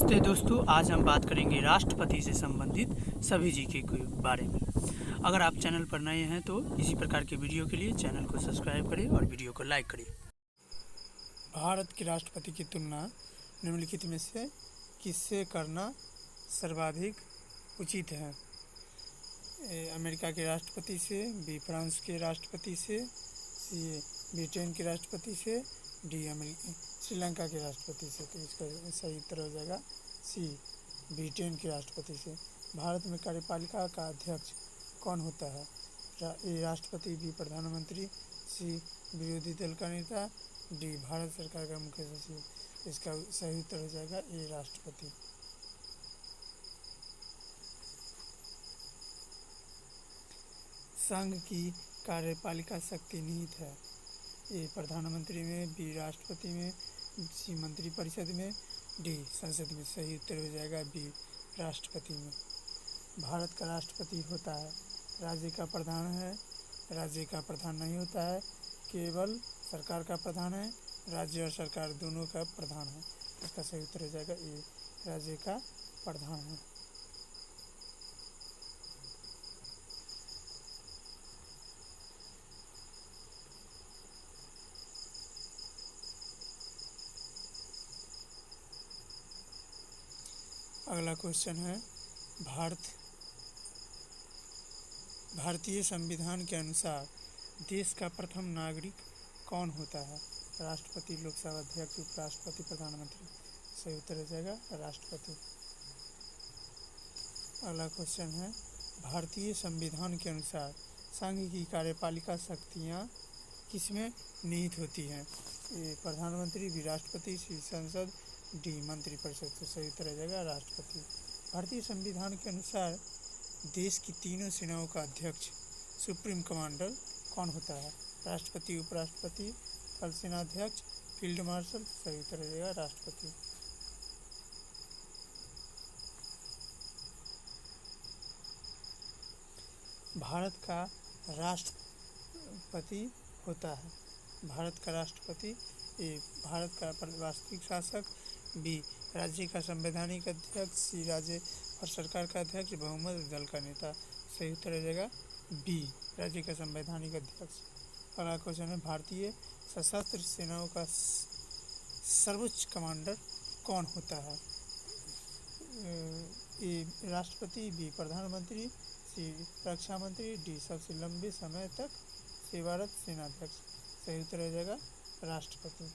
नमस्ते दोस्तों, आज हम बात करेंगे राष्ट्रपति से संबंधित सभी जीके के बारे में। अगर आप चैनल पर नए हैं तो इसी प्रकार के वीडियो के लिए चैनल को सब्सक्राइब करें और वीडियो को लाइक करें। भारत के राष्ट्रपति की तुलना निम्नलिखित में से किससे करना सर्वाधिक उचित है? अमेरिका के राष्ट्रपति से, बी फ्रांस के राष्ट्रपति से, सी ब्रिटेन के राष्ट्रपति से, डी श्रीलंका के राष्ट्रपति से। तो इसका सही उत्तर हो जाएगा सी ब्रिटेन के राष्ट्रपति से। भारत में कार्यपालिका का अध्यक्ष कौन होता है? ए राष्ट्रपति, बी प्रधानमंत्री, सी विरोधी दल का नेता, डी भारत सरकार का मुख्य सचिव। इसका सही उत्तर हो जाएगा ए राष्ट्रपति। संघ की कार्यपालिका शक्ति निहित है? ए प्रधानमंत्री में, बी राष्ट्रपति में, सी मंत्रिपरिषद में, डी संसद में। सही उत्तर हो जाएगा बी राष्ट्रपति में। भारत का राष्ट्रपति होता है, राज्य का प्रधान है, राज्य का प्रधान नहीं होता है, केवल सरकार का प्रधान है, राज्य और सरकार दोनों का प्रधान है। इसका सही उत्तर हो जाएगा ए राज्य का प्रधान है। अगला क्वेश्चन है, भारतीय संविधान के अनुसार देश का प्रथम नागरिक कौन होता है? राष्ट्रपति, लोकसभा अध्यक्ष, उपराष्ट्रपति, प्रधानमंत्री। सही उत्तर हो जाएगा राष्ट्रपति। अगला क्वेश्चन है, भारतीय संविधान के अनुसार संघ की कार्यपालिका शक्तियाँ किसमें निहित होती हैं? ए प्रधानमंत्री, बी राष्ट्रपति, सी संसद, डी मंत्रिपरिषद। तो सही उत्तर हो जाएगा राष्ट्रपति। भारतीय संविधान के अनुसार देश की तीनों सेनाओं का अध्यक्ष, सुप्रीम कमांडर कौन होता है? राष्ट्रपति, उपराष्ट्रपति, थल सेनाध्यक्ष, फील्ड मार्शल। सही उत्तर हो जाएगा राष्ट्रपति। भारत का राष्ट्रपति होता है, भारत का राष्ट्रपति ए भारत का वास्तविक शासक, बी राज्य का संवैधानिक अध्यक्ष, सी राज्य और सरकार का अध्यक्ष, बहुमत दल का नेता। सही उत्तर हो जाएगा बी राज्य का संवैधानिक अध्यक्ष। अगला क्वेश्चन है, भारतीय सशस्त्र सेनाओं का सर्वोच्च कमांडर कौन होता है? ए राष्ट्रपति, बी प्रधानमंत्री, सी रक्षा मंत्री, डी सबसे लंबे समय तक सेवारत सेनाध्यक्ष। सही उत्तर हो जाएगा राष्ट्रपति।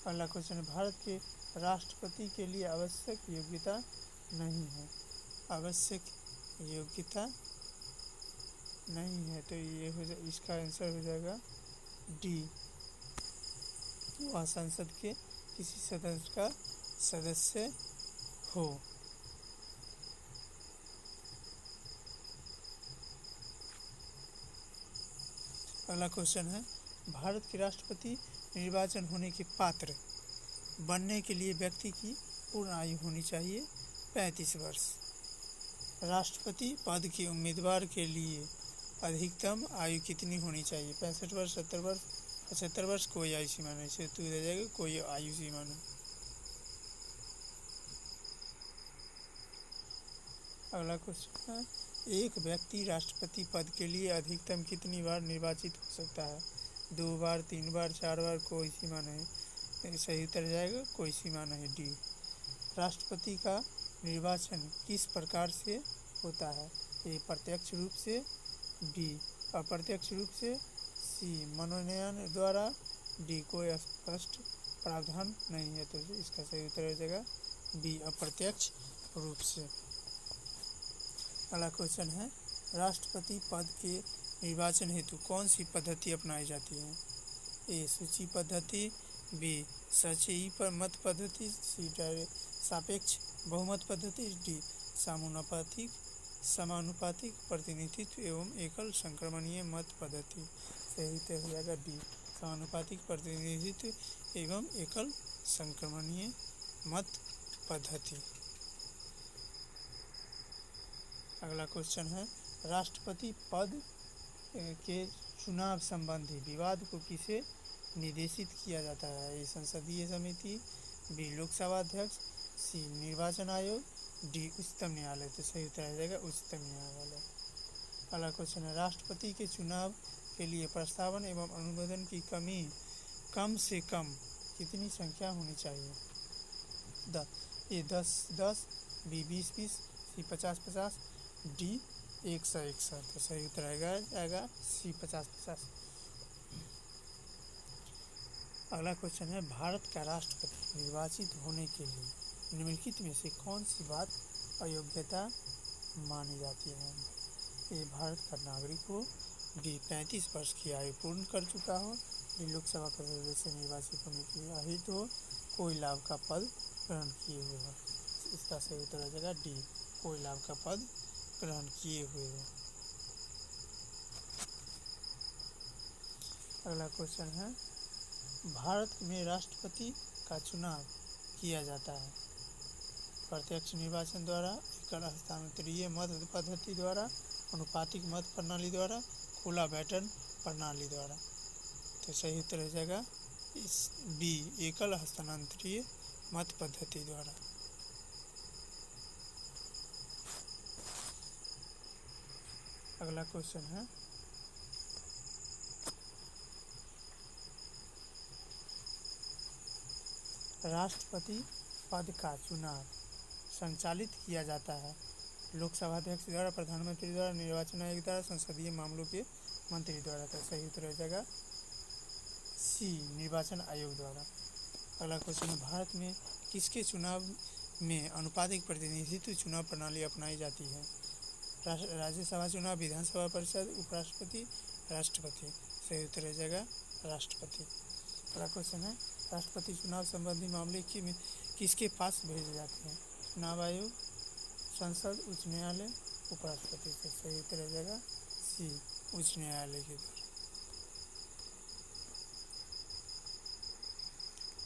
अगला क्वेश्चन है, भारत के राष्ट्रपति के लिए आवश्यक योग्यता नहीं है। आवश्यक योग्यता नहीं है तो ये इसका आंसर हो जाएगा डी, वह संसद के किसी सदस्य का सदस्य हो। अगला क्वेश्चन है, भारत के राष्ट्रपति निर्वाचन होने के पात्र बनने के लिए व्यक्ति की पूर्ण आयु होनी चाहिए 35 वर्ष। राष्ट्रपति पद के उम्मीदवार के लिए अधिकतम आयु कितनी होनी चाहिए? 65 वर्ष, 70 वर्ष, 75 वर्ष। कोई आयु सीमा नहीं, से तू दे जाएगा कोई आयु सीमा नहीं। अगला क्वेश्चन है, एक व्यक्ति राष्ट्रपति पद के लिए अधिकतम कितनी बार निर्वाचित हो सकता है? 2 बार, 3 बार, 4 बार। कोई सीमा नहीं। सही उत्तर जाएगा कोई सीमा नहीं, डी। राष्ट्रपति का निर्वाचन किस प्रकार से होता है? ए प्रत्यक्ष रूप से, बी अप्रत्यक्ष रूप से, सी मनोनयन द्वारा, डी कोई स्पष्ट प्रावधान नहीं है। तो इसका सही उत्तर हो जाएगा बी अप्रत्यक्ष रूप से। अगला क्वेश्चन है, राष्ट्रपति पद के निर्वाचन हेतु कौन सी पद्धति अपनाई जाती है? ए सूची पद्धति, बी सचयी मत पद्धति, सी सापेक्ष बहुमत पद्धति, डी समानुपातिक प्रतिनिधित्व एवं एकल संक्रमणीय मत पद्धति। सही उत्तर हो जाएगा डी समानुपातिक प्रतिनिधित्व एवं एकल संक्रमणीय मत पद्धति। अगला क्वेश्चन है, राष्ट्रपति पद के चुनाव संबंधी विवाद को किसे निर्देशित किया जाता है? ये संसदीय समिति, बी लोकसभा अध्यक्ष, सी निर्वाचन आयोग, डी उच्चतम न्यायालय। तो सही उत्तर आ जाएगा उच्चतम न्यायालय। अगला क्वेश्चन है राष्ट्रपति के चुनाव के लिए प्रस्तावन एवं अनुमोदन की कम से कम कितनी संख्या होनी चाहिए? ए 10-10, बी 20-20, सी 50-50, डी 100-100। तो सही उत्तर आएगा सी 50-50। अगला क्वेश्चन है भारत का राष्ट्रपति निर्वाचित होने के लिए निम्नलिखित में से कौन सी बात अयोग्यता मानी जाती है? ए भारत का नागरिक हो, डी 35 वर्ष की आयु पूर्ण कर चुका हो, डी लोकसभा का सदस्य निर्वाचित होने के लिए अहित हो, कोई लाभ का पद ग्रहण किए हुए हो। इसका सही उत्तर आ जाएगा डी कोई लाभ का पद ग्रहण किए हुए हो। अगला क्वेश्चन है भारत में राष्ट्रपति का चुनाव किया जाता है प्रत्यक्ष निर्वाचन द्वारा, एकल हस्तांतरीय मत पद्धति द्वारा, अनुपातिक मत प्रणाली द्वारा, खुला बैठन प्रणाली द्वारा। तो सही उत्तर हो जाएगा इस बी एकल हस्तांतरीय मत पद्धति द्वारा। अगला क्वेश्चन है राष्ट्रपति पद का चुनाव संचालित किया जाता है लोकसभा अध्यक्ष द्वारा, प्रधानमंत्री द्वारा, निर्वाचन आयोग द्वारा, संसदीय मामलों के मंत्री द्वारा। तो सही उत्तर हो जाएगा सी निर्वाचन आयोग द्वारा। अगला क्वेश्चन है भारत में किसके चुनाव में अनुपातिक प्रतिनिधित्व चुनाव प्रणाली अपनाई जाती है? राज्यसभा चुनाव, विधानसभा परिषद, उपराष्ट्रपति, राष्ट्रपति। सही उत्तर हो जाएगा राष्ट्रपति। अगला क्वेश्चन है राष्ट्रपति चुनाव संबंधी मामले किसके पास भेजे जाते हैं? चुनाव आयोग, संसद, उच्च न्यायालय, उपराष्ट्रपति। से सही उत्तर हो जाएगा सी उच्च न्यायालय के द्वारा।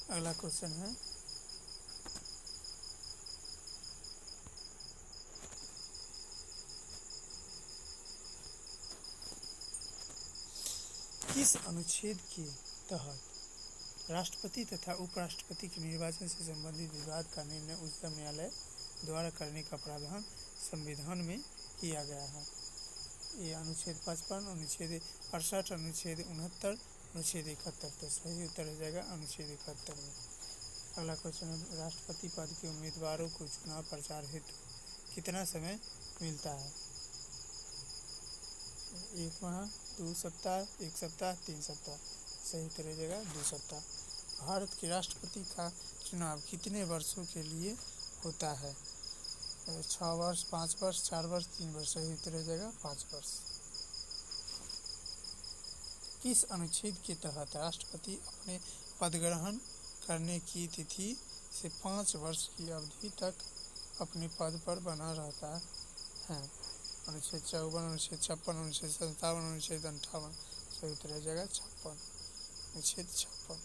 अगला क्वेश्चन है किस अनुच्छेद के तहत राष्ट्रपति तथा उपराष्ट्रपति के निर्वाचन से संबंधित विवाद का निर्णय उच्चतम न्यायालय द्वारा करने का प्रावधान संविधान में किया गया है? ये अनुच्छेद 55, अनुच्छेद 68, अनुच्छेद 69, अनुच्छेद 71। तो सही उत्तर हो जाएगा अनुच्छेद 71 में। अगला क्वेश्चन है राष्ट्रपति पद के उम्मीदवारों को चुनाव प्रचार हेतु कितना समय मिलता है? 1 माह, 2 सप्ताह, 1 सप्ताह, 3 सप्ताह। सही उत्तर हो जाएगा 2 सप्ताह। भारत के राष्ट्रपति का चुनाव कितने वर्षों के लिए होता है? 6 वर्ष, 5 वर्ष, 4 वर्ष, 3 वर्ष। सही उत्तर हो जाएगा 5 वर्ष। किस अनुच्छेद के तहत राष्ट्रपति अपने पद ग्रहण करने की तिथि से 5 वर्ष की अवधि तक अपने पद पर बना रहता है? अनुच्छेद 54, अनुच्छेद 56, अनुच्छेद 57, अनुच्छेद 58। सही उत्तर हो जाएगा 56, अनुच्छेद 56।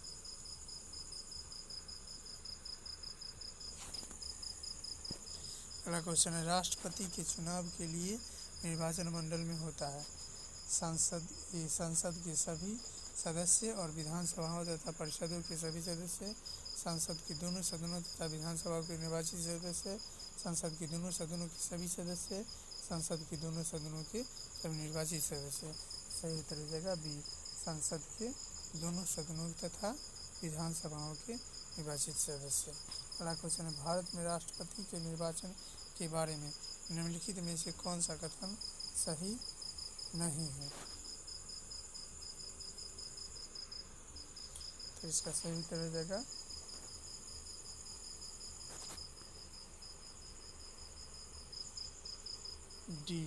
अगला क्वेश्चन है राष्ट्रपति के चुनाव के लिए निर्वाचन मंडल में होता है संसद के सभी सदस्य और विधानसभाओं तथा परिषदों के सभी सदस्य, संसद के दोनों सदनों तथा विधानसभा के निर्वाचित सदस्य, संसद के दोनों सदनों के सभी सदस्य, संसद के दोनों सदनों के सभी निर्वाचित सदस्य। सही उत्तर हो जाएगा बी संसद के दोनों सदनों तथा विधानसभाओं के निर्वाचित सदस्य। अगला क्वेश्चन है भारत में राष्ट्रपति के निर्वाचन के बारे में निम्नलिखित में से कौन सा कथन सही नहीं है? तो इसका सही उत्तर हो जाएगा डी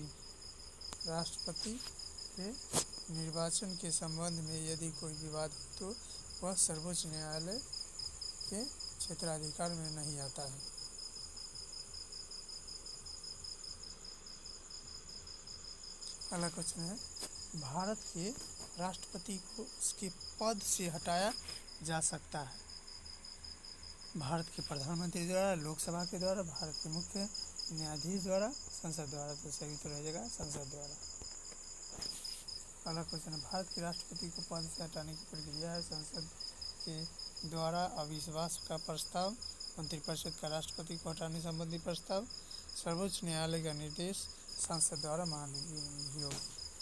राष्ट्रपति के निर्वाचन के संबंध में यदि कोई विवाद हो तो वह सर्वोच्च न्यायालय के क्षेत्राधिकार में नहीं आता है। अगला क्वेश्चन है भारत के राष्ट्रपति को उसके पद से हटाया जा सकता है? भारत के प्रधानमंत्री द्वारा, लोकसभा के द्वारा, भारत के मुख्य न्यायाधीश द्वारा, संसद द्वारा। तो सही उत्तर हो जाएगा संसद द्वारा। अगला क्वेश्चन है भारत के राष्ट्रपति को पद से हटाने की प्रक्रिया है संसद के द्वारा अविश्वास का प्रस्ताव, मंत्रिपरिषद का राष्ट्रपति को हटाने संबंधी प्रस्ताव, सर्वोच्च न्यायालय का निर्देश, संसद द्वारा महाभियोग।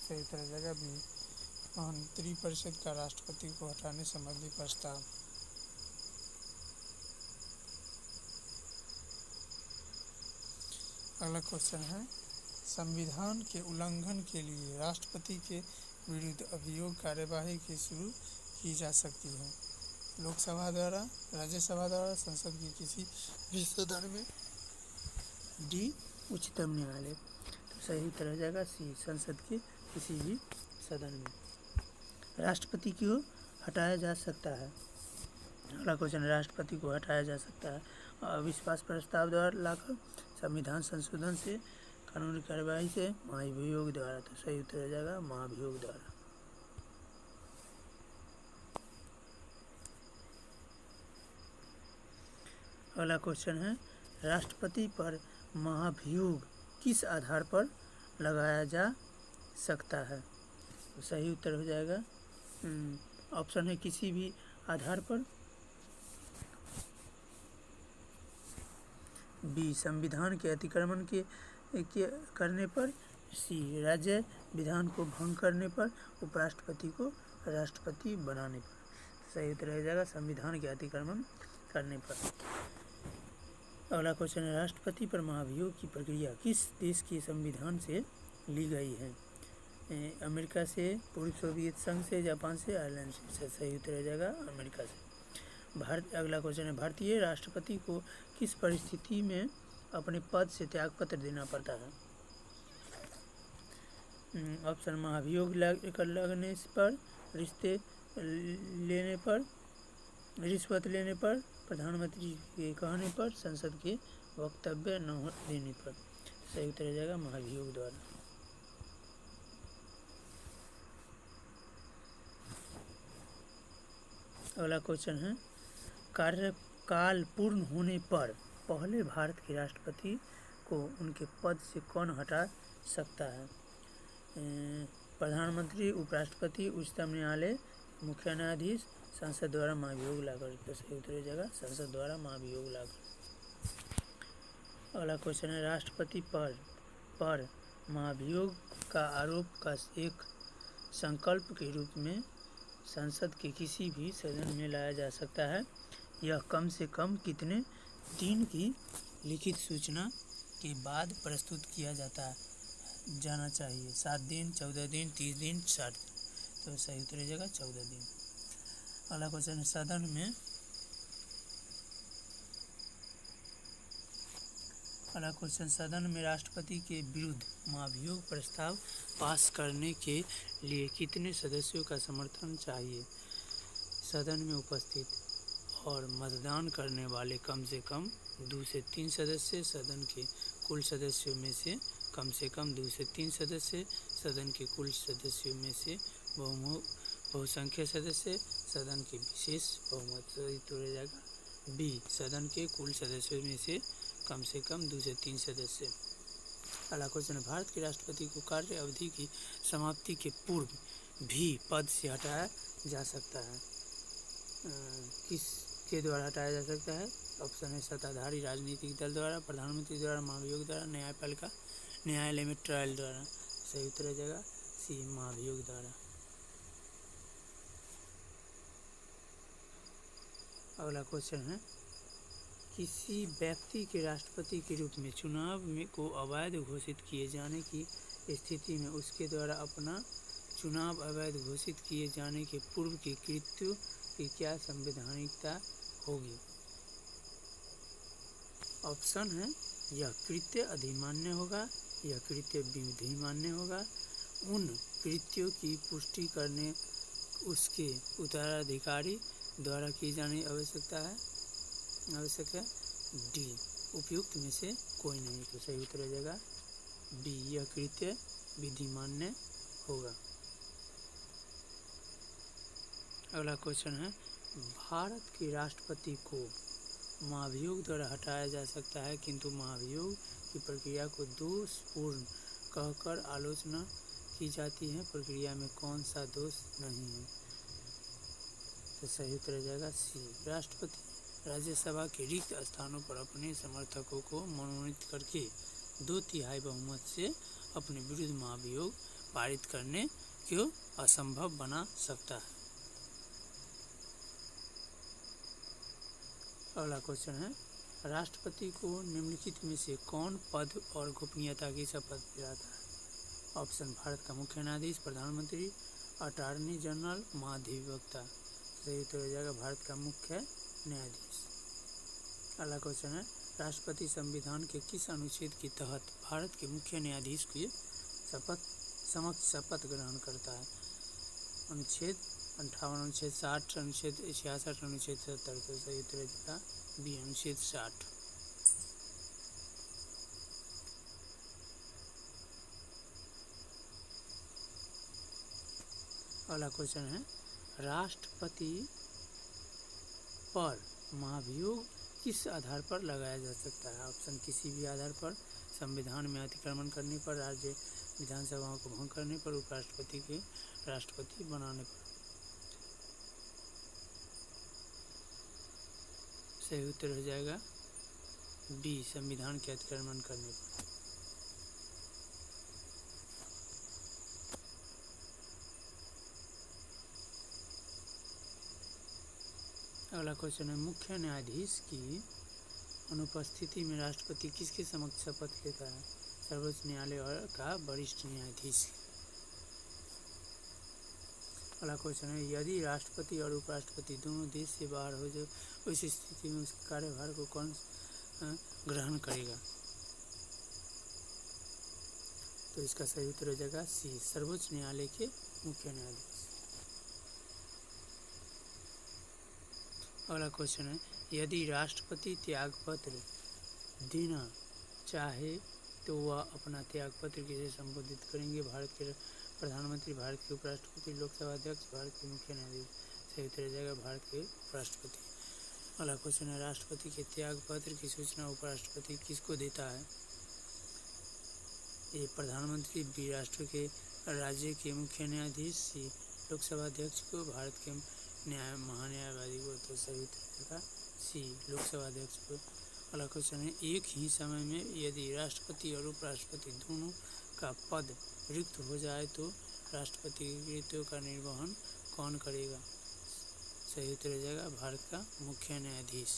सही उत्तर हो जाएगा बी, मंत्रिपरिषद का राष्ट्रपति को हटाने संबंधी प्रस्ताव। अगला क्वेश्चन है, संविधान के उल्लंघन के लिए राष्ट्रपति के विरुद्ध अभियोग कार्यवाही की शुरू की जा सकती है? लोकसभा द्वारा, राज्यसभा द्वारा, संसद के किसी भी सदन में, डी उच्चतम न्यायालय। तो सही उत्तर हो जाएगा सी, संसद के किसी भी सदन में राष्ट्रपति को हटाया जा सकता है। अगला क्वेश्चन, राष्ट्रपति को हटाया जा सकता है अविश्वास प्रस्ताव द्वारा लाकर, संविधान संशोधन से, कानूनी कार्यवाही से, महाभियोग द्वारा। तो सही उत्तर हो जाएगा महाभियोग द्वारा। अगला क्वेश्चन है, राष्ट्रपति पर महाभियोग किस आधार पर लगाया जा सकता है? तो सही उत्तर हो जाएगा ऑप्शन है किसी भी आधार पर, बी संविधान के अतिक्रमण के करने पर, सी राज्य विधान को भंग करने पर, उपराष्ट्रपति को राष्ट्रपति बनाने पर। सही उत्तर हो जाएगा संविधान के अतिक्रमण करने पर। अगला क्वेश्चन है, राष्ट्रपति पर महाभियोग की प्रक्रिया किस देश के संविधान से ली गई है? अमेरिका से, पूर्व सोवियत संघ से, जापान से, आयरलैंड से। सही उत्तर हो जाएगा अमेरिका से। अगला क्वेश्चन है, भारतीय राष्ट्रपति को किस परिस्थिति में अपने पद से त्यागपत्र देना पड़ता है? ऑप्शन महाभियोग लगने पर, रिश्ते लेने पर, रिश्वत लेने पर, प्रधानमंत्री के कहने पर, संसद के वक्तव्य न देने पर। सही उत्तर हो जाएगा महाभियोग द्वारा। अगला क्वेश्चन है, कार्यकाल पूर्ण होने पर पहले भारत के राष्ट्रपति को उनके पद से कौन हटा सकता है? प्रधानमंत्री, उपराष्ट्रपति, उच्चतम न्यायालय, मुख्य न्यायाधीश, संसद द्वारा महाभियोग लाकर। तो सही उत्तर हो जाएगा संसद द्वारा महाभियोग लाकर। अगला क्वेश्चन है, राष्ट्रपति पर महाभियोग का आरोप का एक संकल्प के रूप में संसद के किसी भी सदन में लाया जा सकता है। यह कम से कम कितने दिन की लिखित सूचना के बाद प्रस्तुत किया जाना चाहिए? 7 दिन, 14 दिन, 30 दिन, 60 दिन। तो सही उत्तर हो जाएगा 14 दिन। अगला क्वेश्चन है, सदन में राष्ट्रपति के विरुद्ध महाभियोग प्रस्ताव पास करने के लिए कितने सदस्यों का समर्थन चाहिए? सदन में उपस्थित और मतदान करने वाले कम से कम 2 से 3 सदस्य, सदन के कुल सदस्यों में से कम 2 से 3 सदस्य, सदन के कुल सदस्यों में से बहुसंख्यक सदस्य, सदन के विशेष बहुमत। सही उत्तर हो जाएगा बी, सदन के कुल सदस्यों में से कम 2 से 3 सदस्य। अगला क्वेश्चन है, भारत के राष्ट्रपति को कार्य अवधि की समाप्ति के पूर्व भी पद से हटाया जा सकता है? किसके द्वारा हटाया जा सकता है? ऑप्शन है सत्ताधारी राजनीतिक दल द्वारा, प्रधानमंत्री द्वारा, महाभियोग द्वारा, न्यायपालिका, न्यायालय में ट्रायल द्वारा। सही उत्तर हो जाएगा सी, महाभियोग द्वारा। अगला क्वेश्चन है, किसी व्यक्ति के राष्ट्रपति के रूप में चुनाव को अवैध घोषित किए जाने की स्थिति में उसके द्वारा अपना चुनाव अवैध घोषित किए जाने के पूर्व के कृत्यों की क्या संवैधानिकता होगी? ऑप्शन है, यह कृत्य अधिमान्य होगा, यह कृत्य विधिमान्य होगा, उन कृत्यों की पुष्टि करने उसके उत्तराधिकारी द्वारा की जानी आवश्यक है, डी उपयुक्त में से कोई नहीं। तो सही उत्तर हो जाएगा बी, यह कृत्य विधिमान्य होगा। अगला क्वेश्चन है, भारत के राष्ट्रपति को महाभियोग द्वारा हटाया जा सकता है, किंतु महाभियोग की प्रक्रिया को दोषपूर्ण कहकर आलोचना की जाती है। प्रक्रिया में कौन सा दोष नहीं है? तो सही उत्तर हो जाएगा सी। राष्ट्रपति राज्यसभा के रिक्त स्थानों पर अपने समर्थकों को मनोनीत करके 2/3 बहुमत से अपने विरुद्ध महाभियोग पारित करने को असंभव बना सकता है। अगला क्वेश्चन है, राष्ट्रपति को निम्नलिखित में से कौन पद और गोपनीयता की शपथ दिलाता है? ऑप्शन भारत का मुख्य न्यायाधीश, प्रधानमंत्री, अटॉर्नी जनरल, महाधिवक्ता। सही उत्तर हो जाएगा भारत का मुख्य न्यायाधीश। अगला क्वेश्चन है, राष्ट्रपति संविधान के किस अनुच्छेद के तहत भारत के मुख्य न्यायाधीश की शपथ ग्रहण करता है? अनुच्छेद 58, अनुच्छेद 60, अनुच्छेद 66, अनुच्छेद 70। तो सही उत्तर हो जाएगा बी, अनुच्छेद 60। अगला क्वेश्चन है, राष्ट्रपति पर महाभियोग किस आधार पर लगाया जा सकता है? ऑप्शन किसी भी आधार पर, संविधान में अतिक्रमण करने पर, राज्य विधानसभाओं को भंग करने पर, उपराष्ट्रपति के राष्ट्रपति बनाने पर। सही उत्तर हो जाएगा बी, संविधान के अतिक्रमण करने पर। अगला क्वेश्चन है, मुख्य न्यायाधीश की अनुपस्थिति में राष्ट्रपति किसके समक्ष शपथ लेता है? सर्वोच्च न्यायालय और का वरिष्ठ न्यायाधीश। अगला क्वेश्चन है, यदि राष्ट्रपति और उपराष्ट्रपति दोनों देश से बाहर हो जाए उस स्थिति में उसके कार्यभार को कौन ग्रहण करेगा? तो इसका सही उत्तर हो जाएगा सी, सर्वोच्च न्यायालय के मुख्य न्यायाधीश। अगला क्वेश्चन है, यदि राष्ट्रपति त्यागपत्र देना चाहे तो वह अपना त्यागपत्र किसे संबोधित करेंगे? भारत के प्रधानमंत्री, भारत के उपराष्ट्रपति, लोकसभा अध्यक्ष, भारत के मुख्य न्यायाधीश। सही उत्तर हो जाएगा भारत के उपराष्ट्रपति। अगला क्वेश्चन है, राष्ट्रपति के त्यागपत्र की सूचना उपराष्ट्रपति किसको देता है? ए प्रधानमंत्री, बी राष्ट्र के राज्य के मुख्य न्यायाधीश, सी लोकसभा अध्यक्ष को, भारत के महान्यायवादी को। तो सही उत्तर है सी, लोकसभा अध्यक्ष को। अगला क्वेश्चन है, एक ही समय में यदि राष्ट्रपति और उपराष्ट्रपति दोनों का पद रिक्त हो जाए तो राष्ट्रपति के कृत्यों का निर्वहन कौन करेगा? सही उत्तर हो जाएगा भारत का मुख्य न्यायाधीश।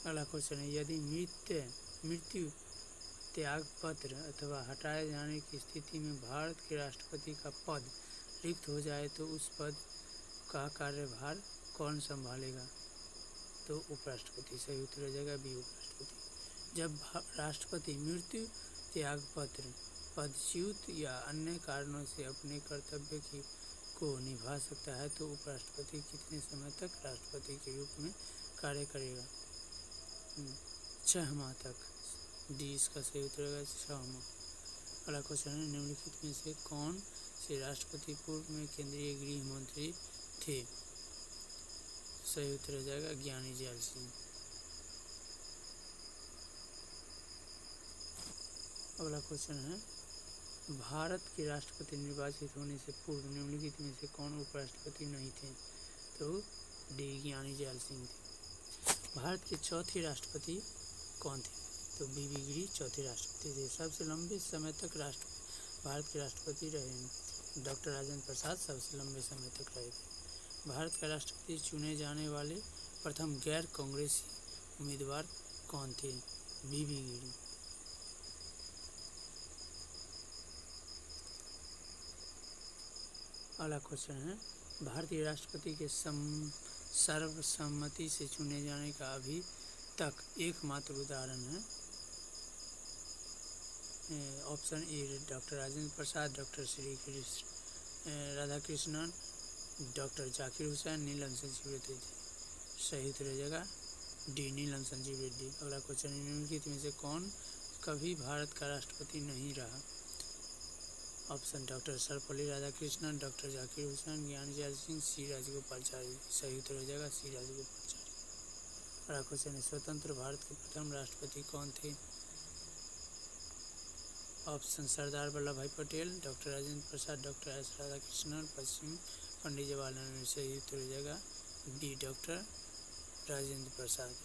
अगला क्वेश्चन है, यदि मृत्यु त्यागपत्र अथवा हटाए जाने की स्थिति में भारत के राष्ट्रपति का पद रिक्त हो जाए तो उस पद का कार्यभार कौन संभालेगा? तो उपराष्ट्रपति। सही उत्तर हो जाएगा बी, उपराष्ट्रपति। जब राष्ट्रपति मृत्यु त्यागपत्र, पदच्युत या अन्य कारणों से अपने कर्तव्य को निभा सकता है तो उपराष्ट्रपति कितने समय तक राष्ट्रपति के रूप में कार्य करेगा? 6 माह तक। डी इसका सही उत्तर होगा 6 माह। अगला क्वेश्चन है, निम्नलिखित में से कौन से राष्ट्रपति पूर्व में केंद्रीय गृह मंत्री थे? सही उत्तर हो जाएगा ज्ञानी जैल सिंह। अगला क्वेश्चन है, भारत के राष्ट्रपति निर्वाचित होने से पूर्व निम्नलिखित में से कौन उपराष्ट्रपति नहीं थे? तो डी ज्ञानी जैल सिंह थे। भारत के चौथे राष्ट्रपति कौन थे? तो बीबी गिरी चौथे राष्ट्रपति थे। सबसे लंबे समय तक भारत के राष्ट्रपति रहे डॉक्टर राजेंद्र प्रसाद, सबसे लंबे समय तक रहे थे। भारत का राष्ट्रपति चुने जाने वाले प्रथम गैर कांग्रेसी उम्मीदवार कौन थे? बीबी गिरी। अगला क्वेश्चन है, भारतीय राष्ट्रपति के सर्वसम्मति से चुने जाने का अभी तक एकमात्र उदाहरण है। Option A doctor Rajendra Prasad, doctor Shri Radhakrishnan, doctor Zakir Husain, Neelam Sanjiva Reddy. सही उत्तर हो जाएगा डी, नीलम संजीव रेड्डी। अगला क्वेश्चन, निम्नलिखित में से कौन कभी भारत का राष्ट्रपति नहीं रहा? Option doctor Sarvepalli Radhakrishnan, doctor Zakir Hussain, ज्ञानी जैल सिंह, सी राजगोपालाचारी। सही उत्तर हो जाएगा सी राजगोपालाचारी। अगला क्वेश्चन है, स्वतंत्र भारत के प्रथम राष्ट्रपति कौन थे? ऑप्शन सरदार वल्लभ भाई Patel, doctor Rajendra Prasad, doctor S Radhakrishnan, पश्चिम पंडित जवाहरलाल नेहरू। सही उत्तर हो जाएगा डी डॉक्टर राजेंद्र प्रसाद।